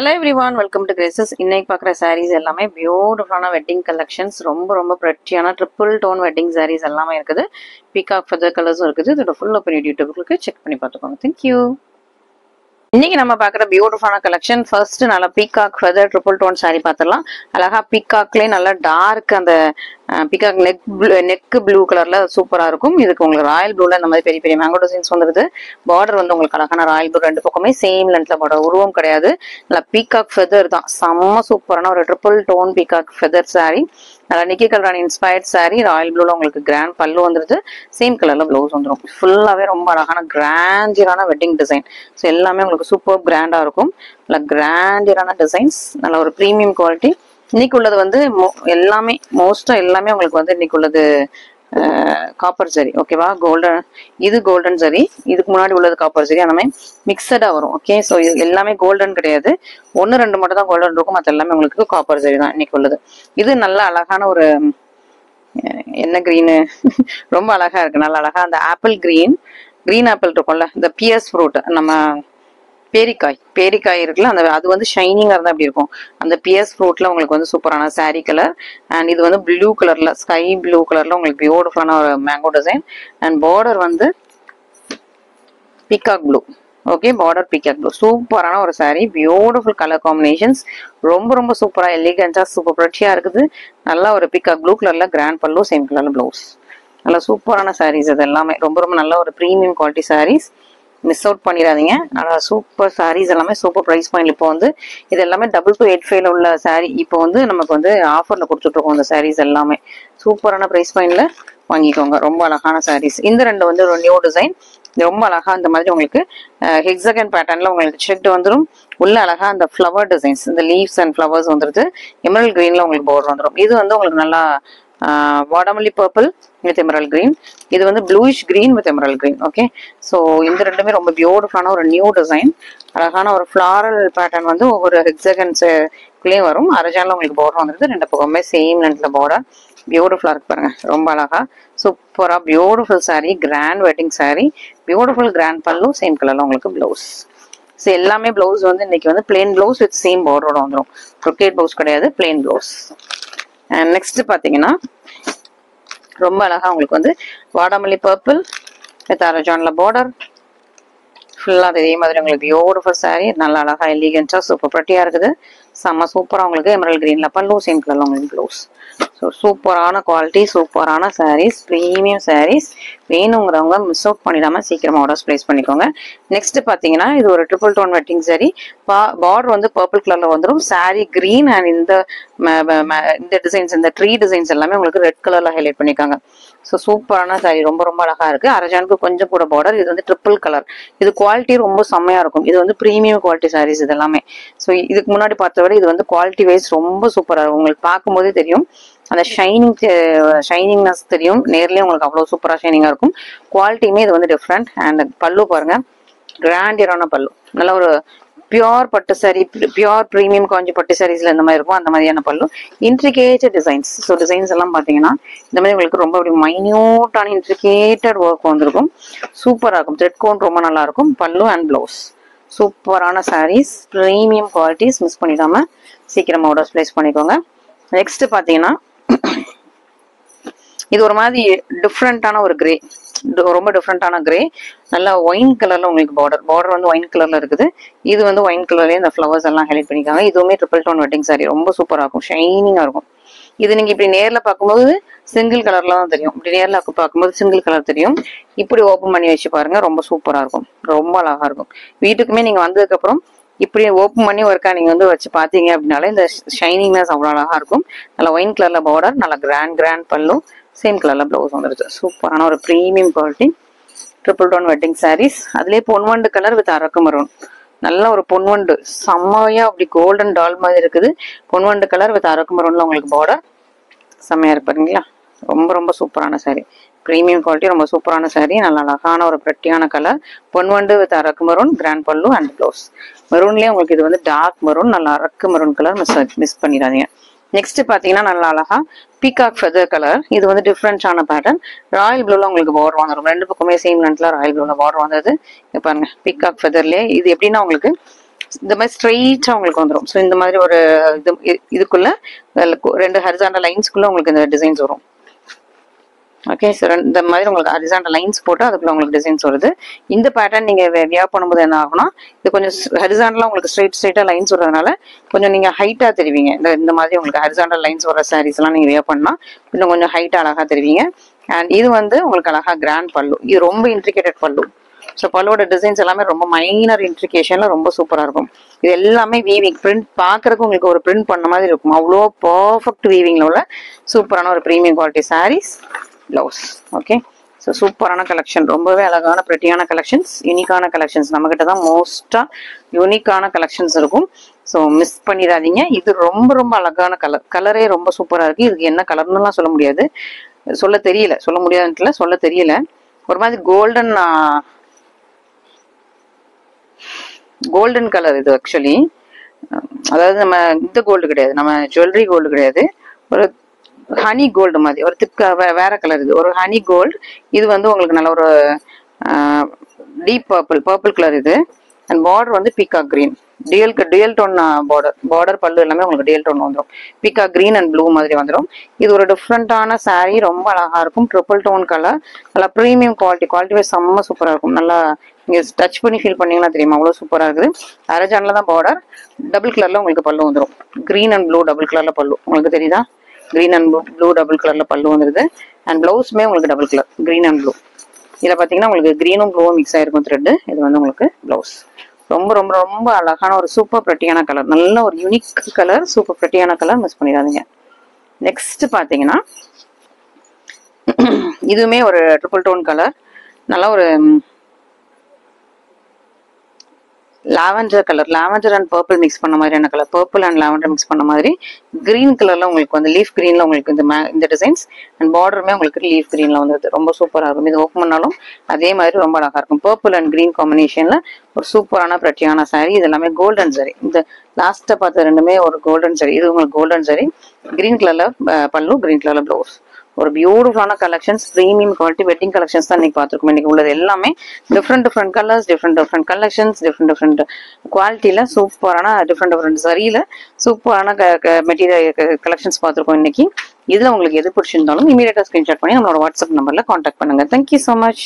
Hello everyone, welcome to Graces. இன்னைக்கு பார்க்குற sarees எல்லாமே பியூட்டிஃபுல்லான வெட்டிங் கலெக்ஷன்ஸ். ரொம்ப பிரெட்டியான ட்ரிபிள் டோன் வெட்டிங் sarees எல்லாமே இருக்குது. பீகாக் ஃபெதர் கலர்ஸும் இருக்குது. இதோட ஃபுல் ஒப்பீனியன் யூடியூப்க்கு செக் பண்ணி பார்த்துக்கோங்க. தேங்க்யூ. இன்னைக்கு நம்ம பார்க்குற பியூட்டிஃபுல்லான கலெக்ஷன் ஃபர்ஸ்ட் நல்லா peacock feather triple tone sari பார்த்துடலாம். அழகா பீகாக்லேயே நல்லா டார்க் அந்த பீகாக் நெக் ப்ளூ கலர்ல சூப்பரா இருக்கும். இதுக்கு உங்களுக்கு ராயல் ப்ளூல இந்த மாதிரி பெரிய பெரிய மேங்கோ டிசைன்ஸ் வந்துருது. பார்டர் வந்து உங்களுக்கு அழகான ராயல் ப்ளூ ரெண்டு பக்கமே சேம் லென்த்ல பார்டர், உருவம் கிடையாது. நல்லா பீகாக் ஃபெதர் தான், செம்ம சூப்பரான ஒரு triple tone peacock feather sari. நல்லா நிக்கி கலரான இன்ஸ்பயர்ட் சாரி, ராயல் ப்ளூல உங்களுக்கு கிராண்ட் பல்லு வந்துருது, சேம் கலர்ல ப்ளவுஸ் வந்துடும். ஃபுல்லாவே ரொம்ப அழகான கிராண்டியரான வெட்டிங் டிசைன். ஸோ எல்லாமே உங்களுக்கு சூப்பர் கிராண்டா இருக்கும். நல்லா கிராண்டியரான டிசைன்ஸ், நல்ல ஒரு ப்ரீமியம் குவாலிட்டி. இன்னைக்கு உள்ளது வந்து எல்லாமே மோஸ்டா எல்லாமே உங்களுக்கு வந்து இன்னைக்கு உள்ளது காப்பர் ஜரி. ஓகேவா, கோல்டன், இது கோல்டன் ஜரி, இதுக்கு முன்னாடி உள்ளது காப்பர் ஜரி, அந்த மாதிரி மிக்சடா வரும். ஓகே, ஸோ இது எல்லாமே கோல்டன் கிடையாது, ஒன்னு ரெண்டு மட்டும் தான் கோல்டன் இருக்கும், மற்ற எல்லாமே உங்களுக்கு காப்பர் ஜரி தான் இன்னைக்கு உள்ளது. இது நல்ல அழகான ஒரு என்ன கிரீனு ரொம்ப அழகா இருக்கு. நல்ல அழகா அந்த ஆப்பிள் கிரீன் ஆப்பிள் இருக்கும்ல, இந்த பியர்ஸ் ஃப்ரூட், நம்ம பேரிக்காய் இருக்குல்ல, அந்த அது வந்து ஷைனிங்கா இருந்தா அப்படி இருக்கும். அந்த பியர்ஸ் ஃப்ரூட்ல உங்களுக்கு வந்து சூப்பரான சாரி கலர். அண்ட் இது வந்து ப்ளூ கலர்ல, ஸ்கை ப்ளூ கலர்ல உங்களுக்கு பியூட்டிஃபுல்லான ஒரு மேங்கோ டிசைன். அண்ட் பார்டர் வந்து peacock blue. Okay, border peacock blue. சூப்பரான ஒரு சாரி, பியூட்டிஃபுல் கலர் காம்பினேஷன்ஸ், ரொம்ப சூப்பரா எலிகண்டா சூப்பர் பிரட்டியா இருக்குது. நல்லா ஒரு பீகாக் ப்ளூ கலர்ல கிராண்ட் பல்லு, சேம் கலர்ல பிளவுஸ். நல்லா சூப்பரான சாரீஸ். இது எல்லாமே ரொம்ப நல்ல ஒரு premium quality saris, miss out பண்ணிடாதீங்க. நல்லா சூப்பர் சாரீஸ் எல்லாமே சூப்பர் பிரைஸ் பாயிண்ட். இப்போ வந்து இது எல்லாமே 2285 உள்ள சாரீ இப்போ வந்து நமக்கு வந்து ஆஃபர்ல கொடுத்துட்டு இருக்கோம். இந்த சாரீஸ் எல்லாமே சூப்பரான பிரைஸ் பாயிண்ட்ல வாங்கிக்கோங்க. ரொம்ப அழகான சாரீஸ். இந்த ரெண்டு வந்து ஒரு நியூ டிசைன், ரொம்ப அழகா இந்த மாதிரி உங்களுக்கு ஹெக்ஸகன் பேட்டர்ன்ல உங்களுக்கு செட் வந்துடும். உள்ள அழகா அந்த ஃப்ளவர் டிசைன்ஸ், இந்த லீவ்ஸ் அண்ட் ஃப்ளவர்ஸ் வந்துருது. எமரல் கிரீன்ல உங்களுக்கு பார்டர் வந்துடும். இது வந்து உங்களுக்கு நல்லா வாடாமல்லி பர்பிள் வித் எமரல் கிரீன், இது வந்து bluish green with Emerald green. Okay, so இந்த ரெண்டுமே ரொம்ப பியூட்டிஃபுல்லான ஒரு நியூ டிசைன். அழகான ஒரு ஃபிளாரல் பேட்டர்ன் வந்து ஒவ்வொரு ஹெக்ஸகன்ஸ்லயும் வரும். அரஜான்ல உங்களுக்கு பார்டர் வந்துருது, ரெண்டு பக்கமே சேம் லென்த்ல பார்டர். பியூட்டிஃபுல்லா இருக்கு பாருங்க, ரொம்ப அழகா சூப்பரா beautiful sari, grand wedding sari, beautiful grand pallu, same கலர்ல உங்களுக்கு பிளவுஸ். ஸோ எல்லாமே பிளவுஸ் வந்து இன்னைக்கு வந்து பிளெயின் பிளவுஸ் வித் சேம் பார்டரோட வந்துடும். ப்ரொக்கேட் பிளவுஸ் கிடையாது, பிளெயின் பிளவுஸ். அண்ட் நெக்ஸ்ட் பாத்தீங்கன்னா ரொம்ப அழகா உங்களுக்கு வந்து வாடாமல்லி பர்பிள் வித் அரஜான்ல பார்டர். ஃபுல்லா அதே மாதிரி உங்களுக்கு பியூட்டிஃபுல் சாரி, நல்லா அழகா எலிகன்ஸா சூப்பர் பிரட்டியா இருக்குது. செம்ம சூப்பரா உங்களுக்கு எமரல் கிரீன்ல பல்லு, சேம் கலர்ல உங்களுக்கு ப்ளவுஸ். ஸோ சூப்பரான குவாலிட்டி, சூப்பரான சாரீஸ், ப்ரீமியம் சாரீஸ். வேணுங்கிறவங்க மிஸ் அவுட் பண்ணிடாம சீக்கிரமா ஆர்டர்ஸ் பிளேஸ் பண்ணிக்கோங்க. நெக்ஸ்ட் பாத்தீங்கன்னா இது ஒரு triple tone wedding sari. Border வந்து பர்பிள் கலர்ல வந்துடும். சாரி கிரீன் அண்ட் இந்த டிசைன்ஸ், இந்த ட்ரீ டிசைன்ஸ் எல்லாமே உங்களுக்கு ரெட் கலர்ல ஹைலைட் பண்ணிருக்காங்க. ஸோ சூப்பரான சாரி, ரொம்ப அழகா இருக்கு. அரஜானுக்கு கொஞ்சம் கூட பார்டர். இது வந்து ட்ரிபிள் கலர். இது குவாலிட்டி ரொம்ப செம்மையா இருக்கும். இது வந்து ப்ரீமியம் குவாலிட்டி சாரீஸ் இது எல்லாமே. ஸோ இதுக்கு முன்னாடி பார்த்த விட இது வந்து குவாலிட்டி வைஸ் ரொம்ப சூப்பரா இருக்கும். உங்களுக்கு பார்க்கும்போதே தெரியும் அந்த ஷைனிங்னஸ் தெரியும். நேர்லயே உங்களுக்கு அவ்வளவு சூப்பரா ஷைனிங்கா இருக்கும். குவாலிட்டியுமே இது வந்து டிஃப்ரெண்ட். அண்ட் பல்லு பாருங்க, கிராண்டியரான பல்லு. நல்ல ஒரு பியோர் பட்டு சாரி, பியோர் பிரீமியம் காஞ்சி பட்டு சாரீஸ்ல இந்த மாதிரி இருக்கும், அந்த மாதிரியான பல்லு. இன்ட்ரிகேட்டட் டிசைன்ஸ். ஸோ டிசைன்ஸ் எல்லாம் பாத்தீங்கன்னா இந்த மாதிரி உங்களுக்கு ரொம்ப மைன்யூட்டான இன்ட்ரிகேட்டட் ஒர்க் வந்திருக்கும். சூப்பரா இருக்கும். த்ரெட் கவுண்ட் ரொம்ப நல்லா இருக்கும். பல்லு அண்ட் பிளவுஸ். சூப்பரான சாரீஸ், பிரீமியம் குவாலிட்டிஸ். மிஸ் பண்ணிடாம சீக்கிரமா ஆர்டர்ஸ் பிளேஸ் பண்ணிக்கோங்க. நெக்ஸ்ட் பாத்தீங்கன்னா இது ஒரு மாதிரி டிஃப்ரெண்டான ஒரு கிரே, ரொம்ப டிஃப்ரெண்டான கிரே. நல்லா ஒயின் கலர்ல உங்களுக்கு பார்டர் வந்து ஒயின் கலர்ல இருக்குது. இது வந்து ஒயின் கலர்லயே இந்த ஃபிளவர்ஸ் எல்லாம் ஹைலைட் பண்ணிருக்காங்க. இதுவுமே ட்ரிபிள் டோன் வெட்டிங் சாரி, ரொம்ப சூப்பரா இருக்கும், ஷைனிங்கா இருக்கும். இது நீங்க இப்படி நேர்ல பார்க்கும்போது சிங்கிள் கலர்ல தான் தெரியும். இப்படி நேர்ல பார்க்கும்போது சிங்கிள் கலர் தெரியும். இப்படி ஓப்பன் பண்ணி வச்சு பாருங்க, ரொம்ப சூப்பரா இருக்கும், ரொம்ப அழகா இருக்கும். வீட்டுக்குமே நீங்க வந்ததுக்கு அப்புறம் இப்படி ஓப்பன் பண்ணி ஒருக்கா நீங்க வந்து வச்சு பாத்தீங்க அப்படின்னாலே இந்த ஷைனிங்னஸ் அவ்வளவு அழகா இருக்கும். நல்லா ஒயின் கலர்ல பார்டர், நல்லா கிராண்ட் பல்லு, சேம் கலர்ல பிளவுஸ் வந்துருச்சு. சூப்பரான ஒரு premium quality triple tone wedding saris. அதுலயே பொன்வண்டு கலர் வித் அரக்கு மரூன். நல்ல ஒரு பொன்வண்டு, செம்மையா அப்படி கோல்டன் டால் மாதிரி இருக்குது. பொன்வண்டு கலர் வித் அரக்கு மரூன்ல உங்களுக்கு பார்டர் செம்மையா இருப்பாருங்களா. ரொம்ப சூப்பரான சாரி, பிரீமியம் குவாலிட்டி, ரொம்ப சூப்பரான சாரி. நல்ல அழகான ஒரு பிரட்டியான கலர், பொன்வண்டு வித் அரக்கு மரூன், கிராண்ட் பல்லு அண்ட் பிளவுஸ். மெரூன்லயே உங்களுக்கு இது வந்து டார்க் மரூன், நல்ல அரக்கு மரூன் கலர், மிஸ் பண்ணிடாதீங்க. நெக்ஸ்ட் பாத்தீங்கன்னா நல்லா அழகா பீகாக் ஃபெதர் கலர். இது வந்து டிஃப்ரெண்டான பேட்டர்ன். ராயல் ப்ளூல உங்களுக்கு பார்டர் வந்துடும். ரெண்டு பக்கமே சேம் லென்த்ல ராயல் ப்ளூல பார்டர் வந்தது. பாருங்க, பீகாக் ஃபெதர்லயே இது எப்படின்னா உங்களுக்கு இந்த மாதிரி ஸ்ட்ரெயிட்டா உங்களுக்கு வந்துடும். ஸோ இந்த மாதிரி ஒரு இதுக்குள்ள 2 ஹரிசாண்டல் லைன்ஸ்குள்ள உங்களுக்கு இந்த டிசைன்ஸ் வரும். ஓகே சார், இந்த மாதிரி உங்களுக்கு ஹரிசாண்டல் லைன்ஸ் போட்டு அதுக்குள்ள உங்களுக்கு டிசைன்ஸ் வருது. இந்த பேட்டர்ன் நீங்க வியர் பண்ணும்போது என்ன ஆகும்னா, இது கொஞ்சம் ஹரிசாண்டலா உங்களுக்கு ஸ்ட்ரெயிட்டா லைன்ஸ் வரதுனால கொஞ்சம் நீங்க ஹைட்டா தெரிவிங்க. இந்த மாதிரி உங்களுக்கு ஹரிசாண்டல் லைன்ஸ் வர சாரீஸ் எல்லாம் நீங்க வியர் பண்ணா இன்னும் கொஞ்சம் ஹைட்டா அழகா தெரிவிங்க. அண்ட் இது வந்து உங்களுக்கு அழகா கிராண்ட் பல்லு. இது ரொம்ப இன்ட்ரிகேட்டட் பல்லு. ஸோ பல்லுவோட டிசைன்ஸ் எல்லாமே ரொம்ப மைனர் இன்ட்ரிகேஷன்ல ரொம்ப சூப்பரா இருக்கும். இது எல்லாமே வீவிங் பிரிண்ட் பாக்குறதுக்கு உங்களுக்கு ஒரு பிரிண்ட் பண்ண மாதிரி இருக்கும். அவ்வளோ பர்ஃபெக்ட் வீவிங்ல உள்ள சூப்பரான ஒரு premium quality saris blouse. Okay, so சூப்பரான கலெக்ஷன், ரொம்பவே அழகான பிரிட்டியான கலெக்ஷன்ஸ், யூனிக்கான கலெக்ஷன்ஸ். நம்ம கிட்ட தான் மோஸ்டா யூனிக்கான கலெக்ஷன்ஸ் இருக்கும். ஸோ மிஸ் பண்ணிடாதீங்க. இது ரொம்ப ரொம்ப அழகான கலரே ரொம்ப சூப்பரா இருக்கு. இதுக்கு என்ன கலர்னுலாம் சொல்ல முடியாது, சொல்ல முடியாதுன்ட்டுல சொல்ல தெரியல. ஒரு மாதிரி கோல்டன் கலர் இது ஆக்சுவலி. அதாவது நம்ம இந்த கோல்டு கிடையாது, நம்ம ஜுவல்லரி கோல்டு கிடையாது, ஒரு ஹனி கோல்டு மாதிரி ஒரு திக்கா வேற கலர். இது ஒரு ஹனி கோல்டு. இது வந்து உங்களுக்கு நல்ல ஒரு டீப் பர்பிள் கலர் இது. அண்ட் பார்டர் வந்து peacock green, dual tone border pallu எல்லாமே உங்களுக்கு டியூயல் டோன் வந்துடும். பீகாக் கிரீன் அண்ட் ப்ளூ மாதிரி வந்துடும். இது ஒரு டிஃப்ரெண்டான சாரீ, ரொம்ப அழகா இருக்கும். ட்ரிபிள் டோன் கலர், நல்லா ப்ரீமியம் குவாலிட்டி செம்ம சூப்பரா இருக்கும். நல்லா நீங்க டச் பண்ணி ஃபீல் பண்ணீங்கன்னா தெரியுமா அவ்வளவு சூப்பரா இருக்குது. அரஜான்ல தான் பார்டர், டபுள் கலர்ல உங்களுக்கு பல்லு வந்துடும். கிரீன் அண்ட் ப்ளூ டபுள் கலர்ல பல்லு உங்களுக்கு தெரியுதா? கிரீன் அண்ட் ப்ளூ டபுள் கலர்ல பல்லு வந்துருது. அண்ட் பிளவுஸ்மே உங்களுக்கு double colour green and blue. இதுல பாத்தீங்கன்னா உங்களுக்கு கிரீனும் ப்ளூவும் மிக்ஸ் ஆயிருக்கும் த்ரெட். இது வந்து உங்களுக்கு பிளவுஸ். ரொம்ப ரொம்ப ரொம்ப அழகான ஒரு சூப்பர் பிரிட்டியான கலர், நல்ல ஒரு யூனிக் கலர், சூப்பர் பிரிட்டியான கலர், மிஸ் பண்ணிடாதீங்க. நெக்ஸ்ட் பாத்தீங்கன்னா இதுவுமே ஒரு ட்ரிபிள் டோன் கலர், நல்ல ஒரு lavender colour, lavender and purple mix பண்ண மாதிரியான colour, purple and lavender mix பண்ண மாதிரி கிரீன் கலர்ல உங்களுக்கு வந்து லீஃப் கிரீன்ல உங்களுக்கு இந்த டிசைன்ஸ் அண்ட் பார்டருமே உங்களுக்கு லீஃப் கிரீன்ல வந்து ரொம்ப சூப்பரா இருக்கும். இது ஓப்பன் பண்ணாலும் அதே மாதிரி ரொம்ப அழகா இருக்கும். பர்பிள் அண்ட் கிரீன் காம்பினேஷன்ல ஒரு சூப்பரான பிரட்டியான சாரி. இது எல்லாமே கோல்டன் சாரி. இந்த லாஸ்ட்டா பார்த்த ரெண்டுமே ஒரு கோல்டன் சாரி. இது உங்களுக்கு கோல்டன் சாரி, கிரீன் கலர்ல பல்லு, கிரீன் கலர்ல பிளவுஸ். ஒரு பியூட்டிஃபுல்லான collections, premium quality wedding collections தான் இன்னைக்கு பார்த்துருக்கோம். இன்னைக்கு உள்ளது எல்லாமே different colours, different collections, different குவாலிட்டியில சூப்பரான டிஃப்ரெண்ட் சரியில சூப்பரான மெட்டீரியல் கலெக்ஷன்ஸ் பார்த்துருக்கோம் இன்னைக்கு. இதுல உங்களுக்கு எது பிடிச்சிருந்தாலும் இமீடியட்டா ஸ்கிரீன்ஷாட் பண்ணி நம்மளோட வாட்ஸ்அப் நம்பர்ல கான்டாக்ட் பண்ணுங்க. Thank you so much.